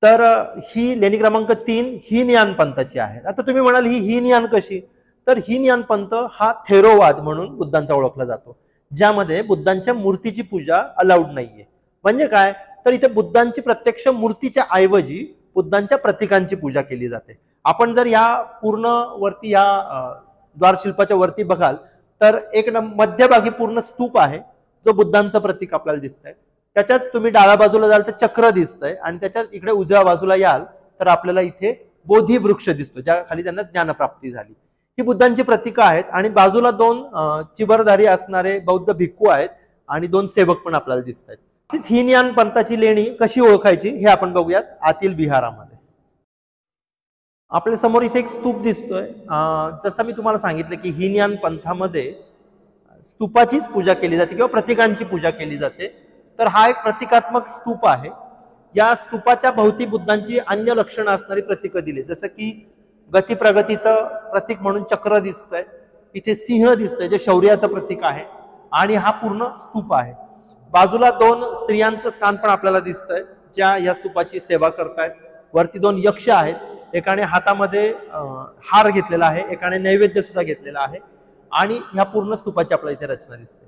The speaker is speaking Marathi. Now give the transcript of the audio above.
तर ही लेणी क्रमांक 3 हीनयान पंथाची आहे. आता तुम्ही म्हणाल ही हीनयान कशी? तर हीनयान पंथ हा थेरोवाद म्हणून बुद्धांचा ओळखला जातो, ज्यामध्ये बुद्धांच्या मूर्तीची पूजा अलाउड नाहीये. म्हणजे काय? तर इथे बुद्धांची प्रत्यक्ष मूर्तीच्या ऐवजी बुद्धांच्या प्रतीकांची पूजा केली जाते. आपण जर या पूर्ण वरती या द्वारशिल्पाच्या वरती बघाल तर एक मध्यभागी पूर्ण स्तूप आहे, जो बुद्धांचं प्रतीक आपल्याला दिसतंय. त्याच्याच तुम्ही डाव्या बाजूला जाल तर चक्र दिसतंय आणि त्याच्या इकडे उजव्या बाजूला याल तर आपल्याला इथे बोधी वृक्ष दिसतो, ज्या खाली त्यांना ज्ञानप्राप्ती झाली. ही बुद्धांची प्रतीकं आहेत आणि बाजूला 2 चिबरधारी असणारे बौद्ध भिक्खू आहेत आणि 2 सेवक पण आपल्याला दिसत आहेत. हीनयान पंथाची लेणी कशी ओळखायची हे आपण बघूयात आतील विहारामध्ये. आपल्या समोर इथे एक स्तूप दिसतोय. जसं मी तुम्हाला सांगितलं की हीनयान पंथामध्ये स्तूपाचीच पूजा केली जाते किंवा प्रतीकांची पूजा केली जाते. तर हा एक प्रतिकात्मक स्तूप आहे. या स्तूपाच्या भोवती बुद्धांची अन्य लक्षणं असणारी प्रतीकं दिली, जसं की गती प्रगतीचं प्रतीक म्हणून चक्र दिसतंय, इथे सिंह दिसतंय जे शौर्याचं प्रतीक आहे आणि हा पूर्ण स्तूप आहे. बाजूला 2 स्त्रियांचं स्थान पण आपल्याला दिसतंय, ज्या या स्तूपाची सेवा करतायत. वरती 2 यक्ष आहेत, एकाने हातामध्ये हार घेतलेला आहे, एकाने नैवेद्य सुद्धा घेतलेला आहे आणि ह्या पूर्ण स्तूपाची आपल्याला इथे रचना दिसते.